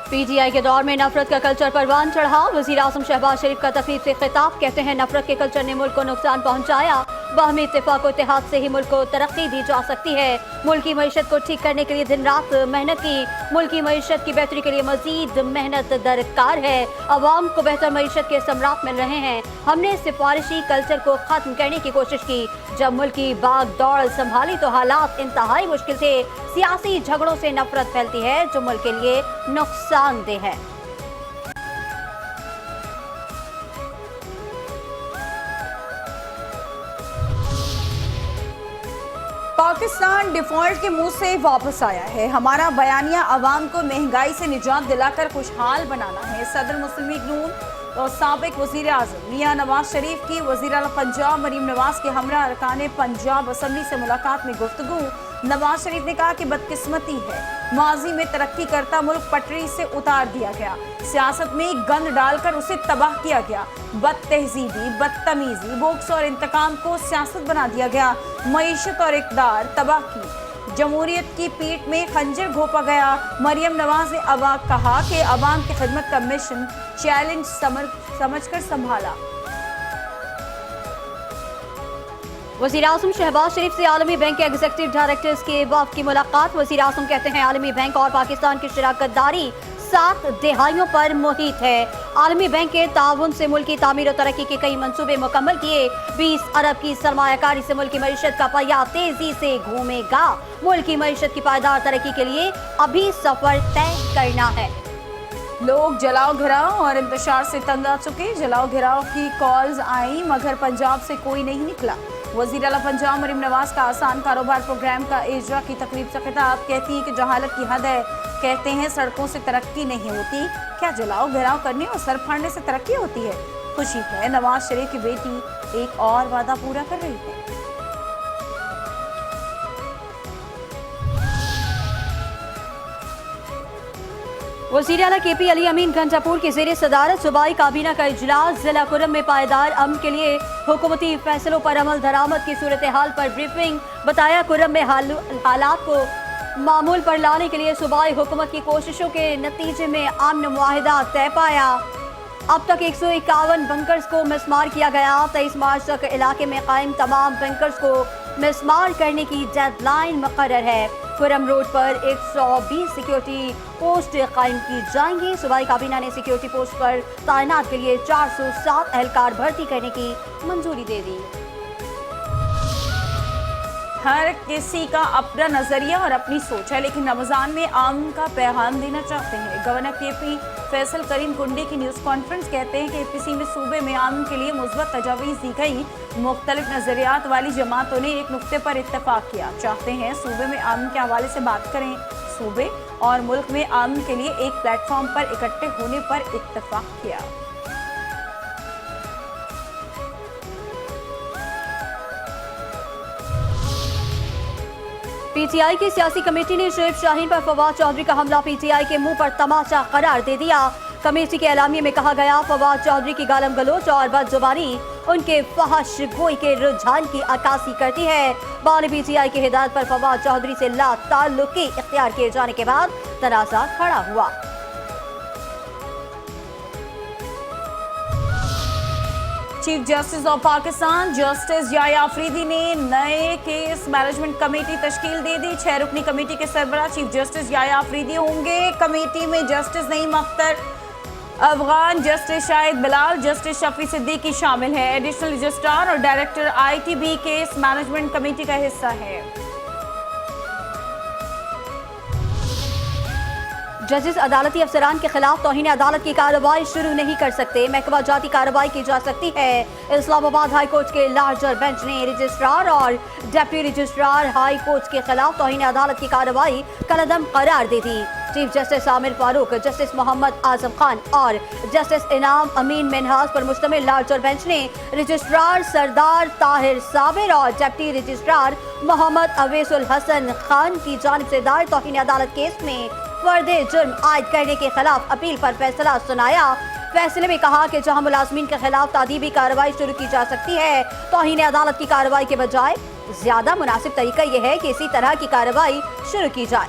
PTI के दौर में नफरत का कल्चर परवान चढ़ा। वजीर आजम शहबाज शरीफ का तकरीब से खिताब, कहते हैं नफरत के कल्चर ने मुल्क को नुकसान पहुंचाया। बाहमी इत्तेफाक और इत्तेहाद से ही मुल्क को तरक्की दी जा सकती है। मुल्क की मईशत को ठीक करने के लिए दिन रात मेहनत की। मुल्क की मईशत की बेहतरी के लिए मजीद मेहनत दरकार है। अवाम को बेहतर मईशत के समरात मिल रहे हैं। हमने सिफारिशी कल्चर को खत्म करने की कोशिश की। जब मुल्क की भाग दौड़ संभाली तो हालात इंतहाई मुश्किल थे। सियासी झगड़ों से नफरत फैलती है जो मुल्क के लिए नुकसानदेह है। पाकिस्तान डिफॉल्ट के मुंह से वापस आया है। हमारा बयानिया अवाम को महंगाई से निजात दिलाकर खुशहाल बनाना है। सदर मुस्लिम लीग नून और साबिक वजीर आजम मियां नवाज शरीफ की वजीर आला पंजाब मरीम नवाज के हमरा अरकान पंजाब असम्बली से मुलाकात में गुफ्तगू। नवाज शरीफ ने कहा कि बदकिस्मती है, माजी में तरक्की करता मुल्क पटरी से उतार दिया गया, सियासत में गंद डालकर उसे तबाह किया गया। बद तहजीबी, बदतमीजी, बोक्स और इंतकाम को सियासत बना दिया गया। मईशत और इक़दार तबाह की। जमहूरियत की पीठ में खंजर घोंपा गया। मरियम नवाज ने कहा कि अवाम की खिदमत का मिशन चैलेंज समझकर संभाला। वज़ीर आज़म शहबाज शरीफ से आलमी बैंक के एग्जीक्यूटिव डायरेक्टर्स के वफ़द की मुलाकात। वज़ीर आज़म कहते हैं आलमी बैंक और पाकिस्तान की शराकत दारी 7 दहाइयों पर मुहित है। आलमी बैंक के ताउन से मुल्क की तामीर और तरक्की के कई मंसूबे मुकम्मल किए। 20 अरब की सरमायाकारी से मुल्क की मईशत का पहिया तेजी से घूमेगा। मुल्क की मईशत की पायदार तरक्की के लिए अभी सफर तय करना है। लोग जलाओ घिराव और इंतशार से तंग आ चुके। जलाओ घिराव की कॉल्स आई मगर पंजाब से कोई नहीं निकला। वज़ीर आला पंजाब मरीम नवाज का आसान कारोबार प्रोग्राम का इजरा की तकरीब से खिताब। कहती हैं कि जहालत की हद है। कहते हैं सड़कों से तरक्की नहीं होती। क्या जलाओ घिराव करने और सर फाड़ने से तरक्की होती है? खुशी है नवाज शरीफ की बेटी एक और वादा पूरा कर रही है। वज़ीर आला KP अली अमीन घंटापुर की ज़ेर सदारत सूबाई काबीना का इजलास। जिला कुरम में पायदार अमन के लिए हुकूमती फैसलों पर अमल दरामद की सूरत हाल पर ब्रीफिंग। बताया कुरम में हालात को मामूल पर लाने के लिए सूबाई हुकूमत की कोशिशों के नतीजे में अमन मुआहिदा तय पाया। अब तक 151 बंकर्स को मिसमार किया गया। 23 मार्च तक इलाके में कायम तमाम बंकर्स को मिसमार करने की डेडलाइन मुकर्रर है। कुरम रोड पर 120 सिक्योरिटी पोस्ट कायम की जाएंगी। सूबाई काबीना ने सिक्योरिटी पोस्ट पर तैनात के लिए 407 एहलकार भर्ती करने की मंजूरी दे दी। हर किसी का अपना नजरिया और अपनी सोच है, लेकिन रमजान में आम का पैगाम देना चाहते हैं। गवर्नर KP फैसल करीम कुंडी की न्यूज़ कॉन्फ्रेंस कहते हैं कि APC में सूबे में आम के लिए मुस्बत तजावीज़ दी गई। मुख्तलिफ नजरियात वाली जमातों ने एक नुक्ते पर इत्तफाक किया। चाहते हैं सूबे में आम के हवाले से बात करें। सूबे और मुल्क में आम के लिए एक प्लेटफॉर्म पर इकट्ठे होने पर इत्तफाक किया। PTI की सियासी कमेटी ने शुएब शाहीन पर फवाद चौधरी का हमला PTI के मुंह पर तमाचा करार दे दिया। कमेटी के एलामिये में कहा गया फवाद चौधरी की गालम गलोच और बदजुबानी उनके फहश गोई के रुझान की अक्कासी करती है। बानी PTI की हिदायत पर फवाद चौधरी से ला ताल्लुकी इख्तियार किए जाने के बाद तनाज़ा खड़ा हुआ। Chief justice of Pakistan justice Yahya Afridi ने नए केस मैनेजमेंट कमेटी तश्कील दे दी। 6 रुकनी कमेटी के सरबराह चीफ जस्टिस याया अफरीदी होंगे। कमेटी में justice Naeem Akhtar Afghan, justice Shahid Bilal, justice Shafi Siddiqui शामिल है। एडिशनल रजिस्ट्रार और director ITB case management committee का हिस्सा है। जजेस अदालती अफसरान के खिलाफ तौहीन अदालत की कार्रवाई शुरू नहीं कर सकते। महकमा जाती कार्रवाई की जा सकती है। इस्लामाबाद हाई कोर्ट के लार्जर बेंच ने रजिस्ट्रार और डेप्यूटी रजिस्ट्रार हाई कोर्ट के खिलाफ तौहीन अदालत की कार्रवाई कलअदम करार दे दी। Chief justice Amir Farooq, justice Mohammad Azam Khan और जस्टिस इनाम अमीन मिनहास पर मुश्तमिल लार्जर बेंच ने रजिस्ट्रार सरदार ताहिर साबिर और डेप्यूटी रजिस्ट्रार मोहम्मद अवैसुल हसन खान की जानिब से दायर तौहीन अदालत केस में फर्दे जुर्म आयद करने के खिलाफ अपील पर फैसला सुनाया। फैसले में कहा कि जहां मुलाजमीन के खिलाफ तादीबी कार्रवाई शुरू की जा सकती है, तौहीन अदालत की कार्रवाई के बजाय ज्यादा मुनासिब तरीका यह है कि इसी तरह की कार्रवाई शुरू की जाए।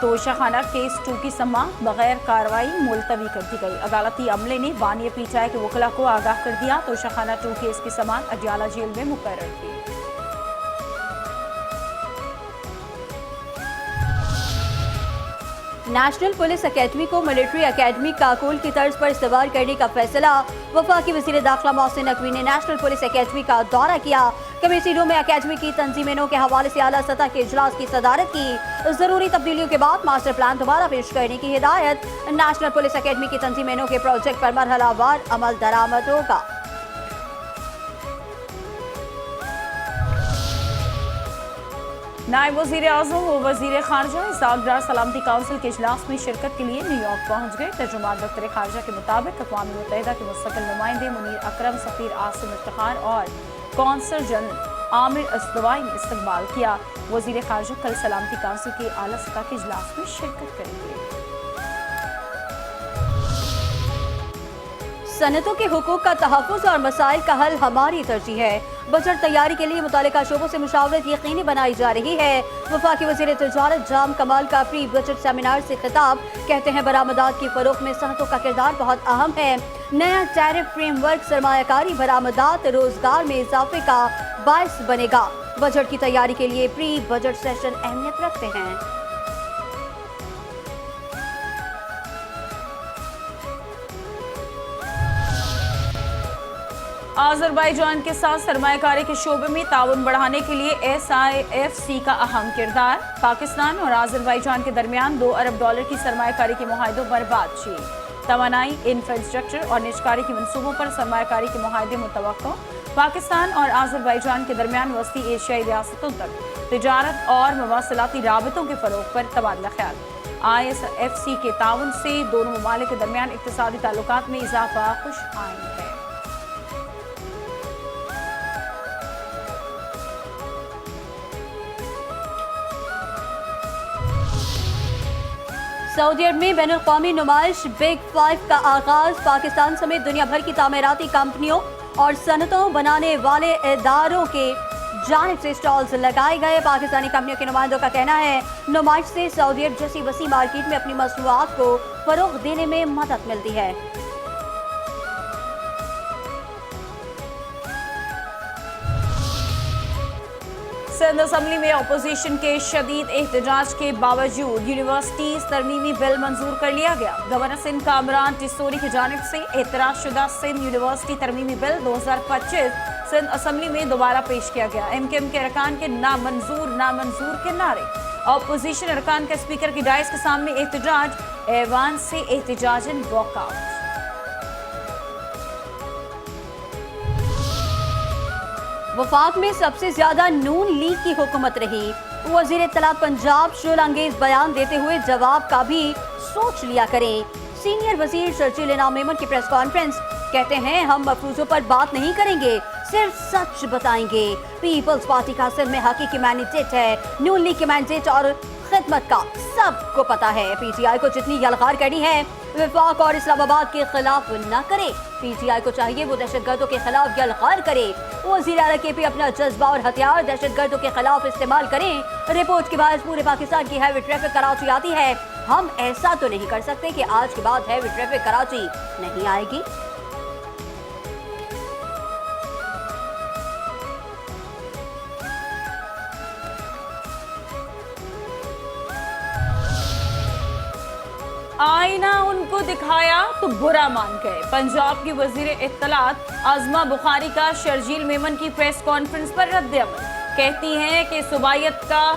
तोशाखाना केस 2 की समाअत बगैर कार्रवाई मुलतवी कर दी गई। अदालती अमले ने बानिया पीटीआई के वकला को आगाह कर दिया। तोशाखाना 2 केस की समाअत अडियाला जेल में मुकर्रर की। नेशनल पुलिस एकेडमी को मिलिट्री एकेडमी काकोल की तर्ज पर इस्तेमाल करने का फैसला। वफाकी वज़ीर दाखिला मोहसिन नकवी ने नेशनल पुलिस एकेडमी का दौरा किया। कमेटी रूम में एकेडमी की तंजीमों के हवाले से आला सतह के इजलास की सदारत की। जरूरी तब्दीलियों के बाद मास्टर प्लान दोबारा पेश करने की हिदायत। नेशनल पुलिस एकेडमी की तंजीमों के प्रोजेक्ट पर मरहलावार अमल दरामद होगा। नायब वज़ीर आज़म व वज़ीर खारजा इसहाक़ डार सलामती काउंसिल के इजलास में शिरकत के लिए न्यूयॉर्क पहुँच गए। तर्जुमान दफ्तर खारजा के मुताबिक अक़वाम मुत्तहिदा के मुस्तक़िल नुमाइंदे मुनीर अकरम, सफ़ीर आसिम इफ्तिखार और कौंसल जनरल आमिर अस्दवाई ने इस्तकबाल किया। वज़ीर खारजा कल सलामती काउंसिल के आला सतह के इजलास में शिरकत करेंगे। सनतों के हुकूक का तहफ़्फ़ुज़ और मसाइल का हल हमारी तरजीह है। बजट तैयारी के लिए मुतालिका शोबों से मुशावरत यकीनी बनाई जा रही है। वफाकी वज़ीर तिजारत जाम कमाल का प्री बजट सेमिनार से खिताब। कहते हैं बरामदात की फरोख्त में सनतों का किरदार बहुत अहम है। नया टैरिफ फ्रेमवर्क सरमायाकारी, बरामदात, रोजगार में इजाफे का बायस बनेगा। बजट की तैयारी के लिए प्री बजट सेशन अहमियत रखते हैं। आज़रबाईजान के साथ सरमायाकारी के शोबे में ताउन बढ़ाने के लिए SIFC का अहम किरदार। पाकिस्तान और आज़रबाईजान के दरमियान $2 अरब की सरमायाकारी के मुआहदों पर बातचीत। तवानाई, इंफ्रास्ट्रक्चर और निजकारी के मनसूबों पर सरमायाकारी के मुआहदे मुतवक्को। पाकिस्तान और आज़रबाईजान के दरमियान वस्ती एशियाई रियासतों तक तिजारत और मवासिलाती राबतों के फरोग पर तबादला ख्याल। ISFC के ताउन से दोनों ममालिक के दरमियान इक़्तिसादी ताल्लुकात में इजाफा खुश आइंद है। सऊदी अरब में बैनुल-अक़वामी नुमाइश बिग 5 का आगाज। पाकिस्तान समेत दुनिया भर की तामीराती कंपनियों और सनतों बनाने वाले इदारों के जानिब से स्टॉल्स लगाए गए। पाकिस्तानी कंपनियों के नुमाइंदों का कहना है नुमाइश से सऊदी अरब जैसी वसी मार्केट में अपनी मसनूआत को फरोग देने में मदद मिलती है। सिंध असम्बली में अपोजिशन के शदीद एहतजाज के बावजूद यूनिवर्सिटीज तरमीमी बिल मंजूर कर लिया गया। गवर्नर सिंध कामरान टिस्सोरी की जानिब से एतराज़शुदा सिंध यूनिवर्सिटी तरमीमी बिल 2025 सिंध असम्बली में दोबारा पेश किया गया। MKM के अरकान के नामंजूर के नारे। अपोजिशन अरकान का स्पीकर की डायस के सामने एहतजाज, ऐवान से एहतजाजन वॉकआउट। वफाक में सबसे ज्यादा नून लीग की हुकूमत रही। वजीर इत्तलात पंजाब शुलअंगेज बयान देते हुए जवाब का भी सोच लिया करें। सीनियर वजीर शर्जील इनाम मेमन की प्रेस कॉन्फ्रेंस। कहते हैं हम मफरूजों पर बात नहीं करेंगे, सिर्फ सच बताएंगे। पीपल्स पार्टी का सिर्फ में हकीकी मैंडेट है। नून लीग के मैंडेट और खिदमत का सबको पता है। PTI को जितनी यलगार करनी है वफाक और इस्लामाबाद के खिलाफ न करे। PTI को चाहिए वो दहशतगर्दों के खिलाफ यलगार करे। वज़ीर आला KP अपना जज्बा और हथियार दहशतगर्दों के खिलाफ इस्तेमाल करें। रिपोर्ट के बाद पूरे पाकिस्तान की हैवी ट्रैफिक कराची आती है। हम ऐसा तो नहीं कर सकते कि आज के बाद हैवी ट्रैफिक कराची नहीं आएगी। आईना उनको दिखाया तो बुरा मान गए। पंजाब की वजीर इत्तलात आज़मा बुखारी का शर्जील मेमन की प्रेस कॉन्फ्रेंस पर रद्द-ए-अमल। कहती हैं कि सूबायत का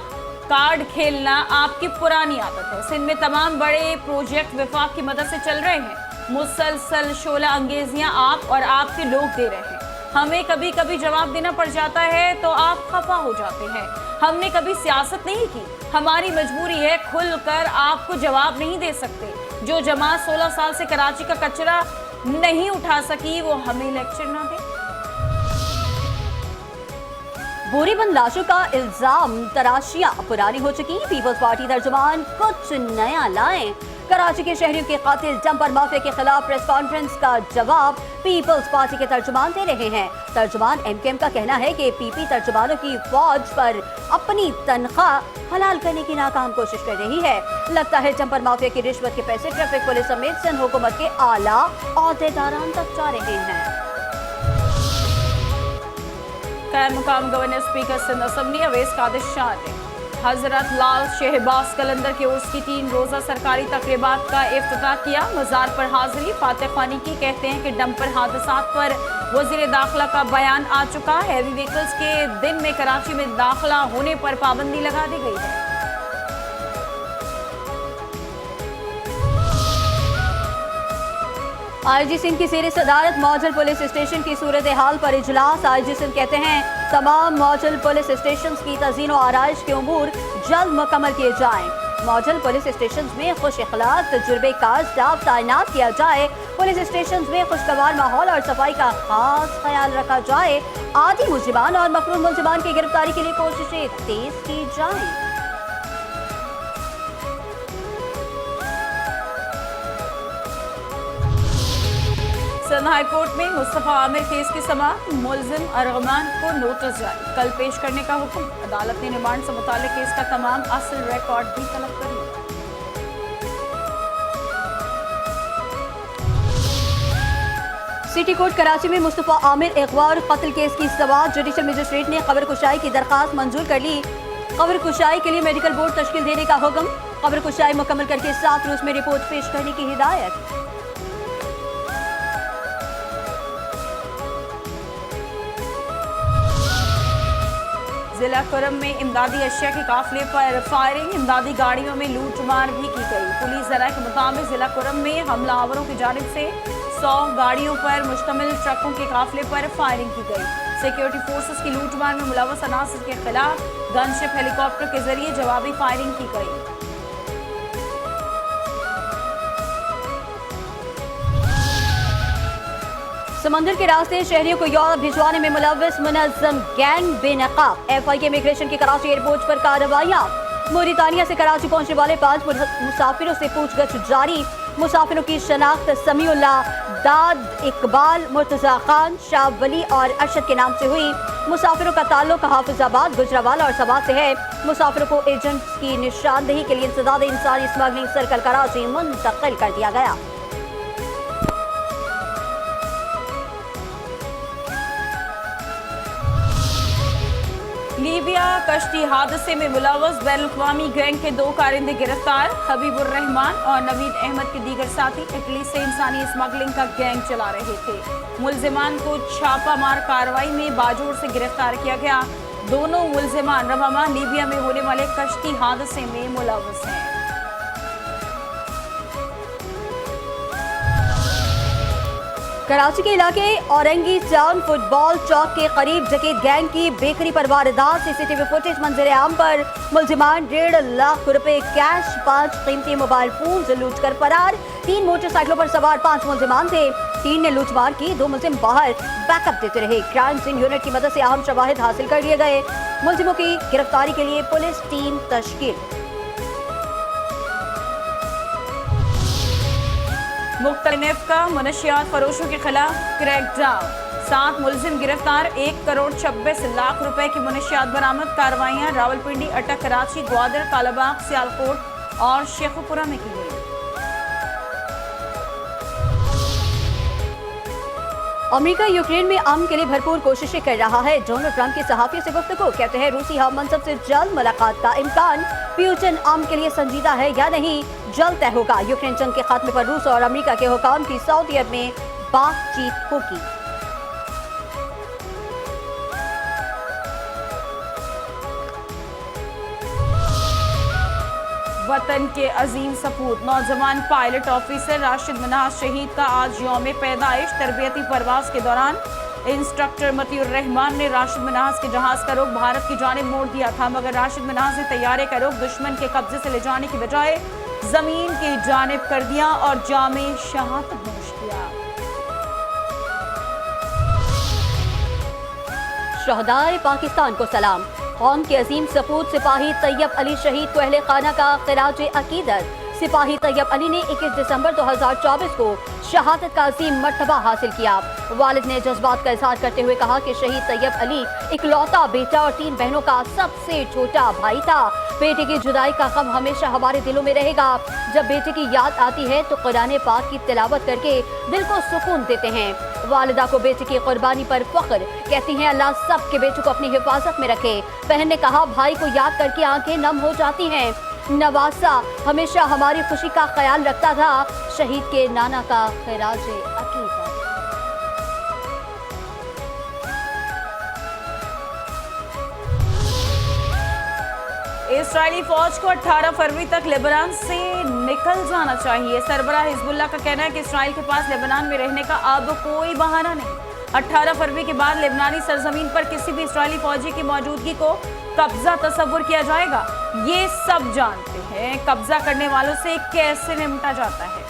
कार्ड खेलना आपकी पुरानी आदत है। सिंध में तमाम बड़े प्रोजेक्ट वफाक की मदद से चल रहे हैं। मुसलसल शोला अंगेजियां आप और आपके लोग दे रहे हैं। हमें कभी कभी जवाब देना पड़ जाता है तो आप खफा हो जाते हैं। हमने कभी सियासत नहीं की, हमारी मजबूरी है, खुलकर आपको जवाब नहीं दे सकते। जो जमात 16 साल से कराची का कचरा नहीं उठा सकी वो हमें लेक्चर ना दे। बोरीबंद लाशों का इल्जाम, तराशियां पुरानी हो चुकी। पीपल्स पार्टी तर्जुमान कुछ नया लाएं। कराची के शहरियों के कातिल डंपर माफिया के खिलाफ प्रेस कॉन्फ्रेंस का जवाब पीपल्स पार्टी के तर्जुमान दे रहे हैं। तर्जुमान एमकेएम का कहना है कि पीपी तर्जुमानों की फौज पर अपनी तनख्वाह हलाल करने की नाकाम कोशिश कर रही है। लगता है डंपर माफिया की रिश्वत के पैसे ट्रैफिक पुलिस समेत सिंध हुकूमत के आला ओहदेदारान तक जा रहे हैं। खैर मुकाम governor speaker Sindh assembly Awais Qadir Shah ने हजरत लाल शहबाज कलंदर के उर्स की 3 रोज़ा सरकारी तकरीबात का इफ्तिताह किया। मज़ार पर हाजिरी फातिह खानी की कहते हैं कि डंपर हादसात पर वज़ीर दाखिला का बयान आ चुका है। हैवी व्हीकल्स के दिन में कराची में दाखिला होने पर पाबंदी लगा दी गई है। आईजी सिंध की ज़ेर सदारत मॉडल पुलिस स्टेशन की सूरत हाल पर इजलास। आईजी सिंध कहते हैं तमाम मॉडल पुलिस स्टेशन की तज़ीन व आराइश के उमूर जल्द मुकम्मल किए जाएं। मॉडल पुलिस स्टेशन में खुश इखलाक तजुर्बेकार स्टाफ तैनात किया जाए। पुलिस स्टेशन में खुशगवार माहौल और सफाई का खास ख्याल रखा जाए। आदि मुलजिमान और मफरूम मुलजिमान की गिरफ्तारी के लिए कोशिशें तेज की जाएं। सिंध हाई कोर्ट में मुस्तफा आमिर केस की समाअत। मुलजिम अरगमान को नोटिस जारी कल पेश करने का हुक्म। अदालत ने रिमांड से मुताल्लिक केस का तमाम असल रिकॉर्ड भी तलब कर लिया। सिटी कोर्ट कराची में मुस्तफा आमिर अगवा और कत्ल केस की समाअत। जुडिशल मजिस्ट्रेट ने कब्र कुशाई की दरखास्त मंजूर कर ली। कब्र कुशाई के लिए मेडिकल बोर्ड तश्कील देने का हुक्म। कब्र कुशाई मुकम्मल करके 7 रोज में रिपोर्ट पेश करने की हिदायत। जिला कुरम में इमदादी अशिया के काफिले पर फायरिंग। इमदादी गाड़ियों में लूटमार भी की गई। पुलिस जरा के मुताबिक जिला कुरम में हमलावरों की जानिब से 100 गाड़ियों पर मुश्तमिल ट्रकों के काफिले पर फायरिंग की गई। सिक्योरिटी फोर्सेस की लूटमार में मुलव्वस अनासर के खिलाफ गनशिप हेलीकॉप्टर के जरिए जवाबी फायरिंग की गई। समंदर के रास्ते शहरियों को यूरोप भिजवाने में मुलव्वस मुनज़्ज़म गैंग बेनकाब। एफआई के इमिग्रेशन की कराची एयरपोर्ट पर कार्रवाइयां। मोरितानिया से कराची पहुंचने वाले 5 मुसाफिरों से पूछगछ जारी। मुसाफिरों की शनाख्त समीउल्लाह, दाद, इकबाल, मुर्तजा खान, शाह वली और अरशद के नाम से हुई। मुसाफिरों का ताल्लुक हाफिजाबाद, गुजरावाला और सबात से है। मुसाफिरों को एजेंट्स की निशानदेही के लिए इंसदाद इंसानी स्मगलिंग सर्कल कराची मुंतकिल कर दिया गया। लीबिया कश्ती हादसे में मुलव्वस बैनुल-अक़वामी गैंग के 2 कारिंदे गिरफ्तार। हबीबुर रहमान और नवीद अहमद के दीगर साथी इटली से इंसानी स्मगलिंग का गैंग चला रहे थे। मुलजिमान को छापामार कार्रवाई में बाजोर से गिरफ्तार किया गया। दोनों मुलजिमान रबामा लीबिया में होने वाले कश्ती हादसे में मुलव्वस हैं। कराची के इलाके औरंगी टाउन फुटबॉल चौक के करीब डकैत गैंग की बेकरी पर वारदात। सीसीटीवी फुटेज मंजर आम पर। मुलजिमान 1.5 लाख रुपए कैश, 5 कीमती मोबाइल फोन लूट कर फरार। 3 मोटरसाइकिलों पर सवार 5 मुलजिमान थे। 3 ने लूटमार की, 2 मुलजिम बाहर बैकअप देते रहे। क्राइम सीन यूनिट की मदद से अहम शवाहिद हासिल कर लिए गए। मुलजिमों की गिरफ्तारी के लिए पुलिस टीम तश्कील। मुख्तलिफ का मनशियात फरोशों के खिलाफ क्रैकडाउन। 7 मुलजिम गिरफ्तार। 1 करोड़ 26 लाख रुपए की मनशियात बरामद। कार्रवाइयां रावलपिंडी, अटक, कराची, ग्वादर, कालाबाग, सियालकोट और शेखुपुरा में की गई। अमेरिका यूक्रेन में अमन के लिए भरपूर कोशिशें कर रहा है। डोनाल्ड ट्रंप की सहाफियों से गुफ्तगू। कहते हैं रूसी हम मनसब से जल्द मुलाकात का इम्कान। पुतिन अमन के लिए संजीदा है या नहीं, जल्द तय होगा। यूक्रेन जंग के खात्मे पर रूस और अमेरिका के हुकाम की सऊदी अरब में बातचीत होगी। वतन के अजीम सपूत नौजवान पायलट ऑफिसर राशिद मिन्हाज शहीद का आज यौम पैदाइश। तरबियती परवाज के दौरान इंस्ट्रक्टर मतीउर रहमान ने राशिद मिन्हाज के जहाज का रुख भारत की जानिब मोड़ दिया था, मगर राशिद मिन्हाज ने तैयारे का रुख दुश्मन के कब्जे से ले जाने की बजाय जमीन की जानिब कर दिया और जामे शहादत नोश किया। शहदाए पाकिस्तान को सलाम। कौम के अजीम सपूत सिपाही तैयब अली शहीद को अहले खाना का खिराज अकीदत। सिपाही तैयब अली ने 21 दिसंबर 2024 को शहादत का अजीम मर्तबा हासिल किया। वालिद ने जज्बात का इजहार करते हुए कहा कि शहीद तैयब अली इकलौता बेटा और 3 बहनों का सबसे छोटा भाई था। बेटे की जुदाई का गम हमेशा हमारे दिलों में रहेगा। जब बेटे की याद आती है तो कुरान पाक की तिलावत करके दिल को सुकून देते हैं। वालिदा को बेटे की कुर्बानी पर फख्र, कहती हैं अल्लाह सबके बेटों को अपनी हिफाजत में रखे। बहन ने कहा भाई को याद करके आंखें नम हो जाती हैं। नवासा हमेशा हमारी खुशी का ख्याल रखता था। शहीद के नाना का खिराजे अकीदत। इस्राएली फौज को 18 फरवरी तक लेबनान से निकल जाना चाहिए। सरबराह हिजबुल्लाह का कहना है कि इस्राएल के पास लेबनान में रहने का अब कोई बहाना नहीं। 18 फरवरी के बाद लेबनानी सरजमीन पर किसी भी इस्राएली फौजी की मौजूदगी को कब्जा तस्वुर किया जाएगा। ये सब जानते हैं कब्जा करने वालों से कैसे निपटा जाता है।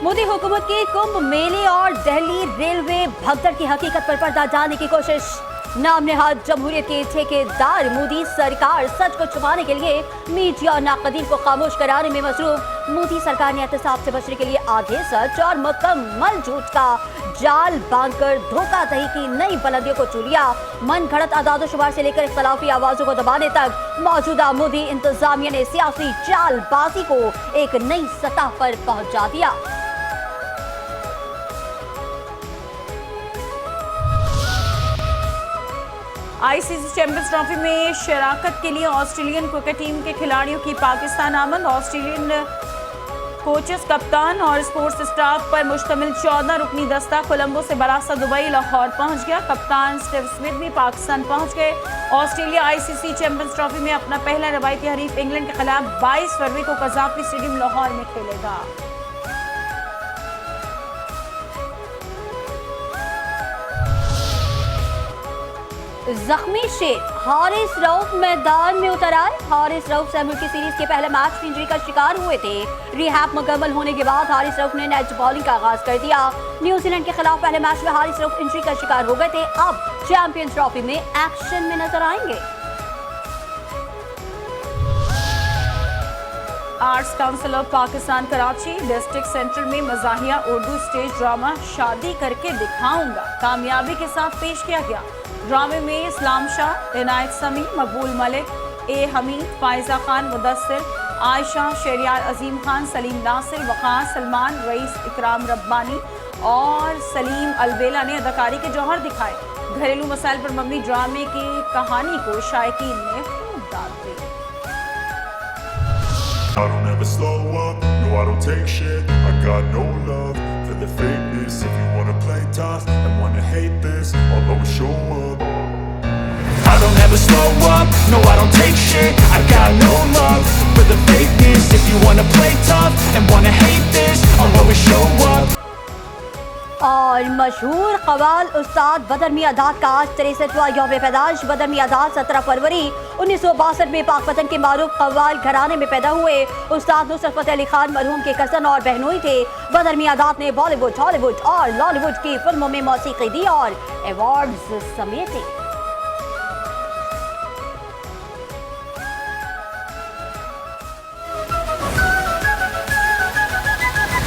मोदी हुकूमत के कुंभ मेले और दिल्ली रेलवे भगदड़ की हकीकत पर पर्दा डालने की कोशिश। नाम नेहाद जमहूरियत के ठेकेदार मोदी सरकार सच को छुपाने के लिए मीडिया और नाक़दीन को खामोश कराने में मसरूफ। मोदी सरकार ने एहतसाब से बचने के लिए आधे सच और मुकम्मल झूठ का जाल बांधकर धोखाधड़ी की नई बुलंदियों को छू लिया। मन घड़त आदादोशुमार से लेकर इख्तलाफी आवाजों को दबाने तक मौजूदा मोदी इंतजामिया ने सियासी चालबाजी को एक नई सतह पर पहुंचा दिया। आईसीसी चैंपियंस ट्रॉफी में शराकत के लिए ऑस्ट्रेलियन क्रिकेट टीम के खिलाड़ियों की पाकिस्तान आमद। ऑस्ट्रेलियन कोचेस, कप्तान और स्पोर्ट्स स्टाफ पर मुश्तमिल 14 रुकनी दस्ता कोलंबो से बरासा दुबई लाहौर पहुंच गया। कप्तान स्टीव स्मिथ भी पाकिस्तान पहुंच गए। ऑस्ट्रेलिया आईसीसी चैंपियंस ट्रॉफी में अपना पहला रवायती हरीफ इंग्लैंड के खिलाफ 22 फरवरी को कज़ाफ़ी स्टेडियम लाहौर में खेलेगा। जख्मी शेर हारिस रऊफ मैदान में उतर आए। हारिस रऊफ से मुल्की सीरीज के पहले मैच में इंजरी का शिकार हुए थे। रिहैब मुकम्मल होने के बाद हारिस रऊफ ने नेट बॉलिंग का आगाज कर दिया। न्यूजीलैंड के खिलाफ पहले मैच में हारिस रऊफ इंजरी का शिकार हो गए थे। अब चैंपियंस ट्रॉफी में एक्शन में नजर आएंगे। Arts council of Pakistan Karachi district centre में मज़ाहिया उर्दू स्टेज ड्रामा शादी करके दिखाऊंगा कामयाबी के साथ पेश किया गया। ड्रामे में इस्लाम शाह, इनायत समी, मकबूल मलिक, ए हमीद, फायजा खान, मुदस्सिर, आयशा, शहरियार अजीम खान, सलीम नासिर, वक़ास सलमान, रईस इकराम रब्बानी और सलीम अलबेला ने अदाकारी के जौहर दिखाए। घरेलू मसाइल पर मबनी ड्रामे की कहानी को शायकीन ने खूब दाद दी। I don't ever slow up, no I don't take shit. I got no love for the fakeness. If you wanna play tough and wanna hate this, I'll always show up. I don't ever slow up, no I don't take shit. I got no love for the fakeness. If you wanna play tough and wanna hate this, I'll always show up. और मशहूर कवाल उस्ताद बदर मियां दाद का आज 63वां यौम पैदाइश। बदर मियां दाद 17 फरवरी 1962 में पाकपतन के मारूफ कवाल घराने में पैदा हुए। उस्ताद नुसरत फतेह अली खान मरहूम के कज़न और बहनोई थे। बदर मियां दाद ने बॉलीवुड, हॉलीवुड और लॉलीवुड की फिल्मों में मौसीकी दी और अवार्ड्स समेटे।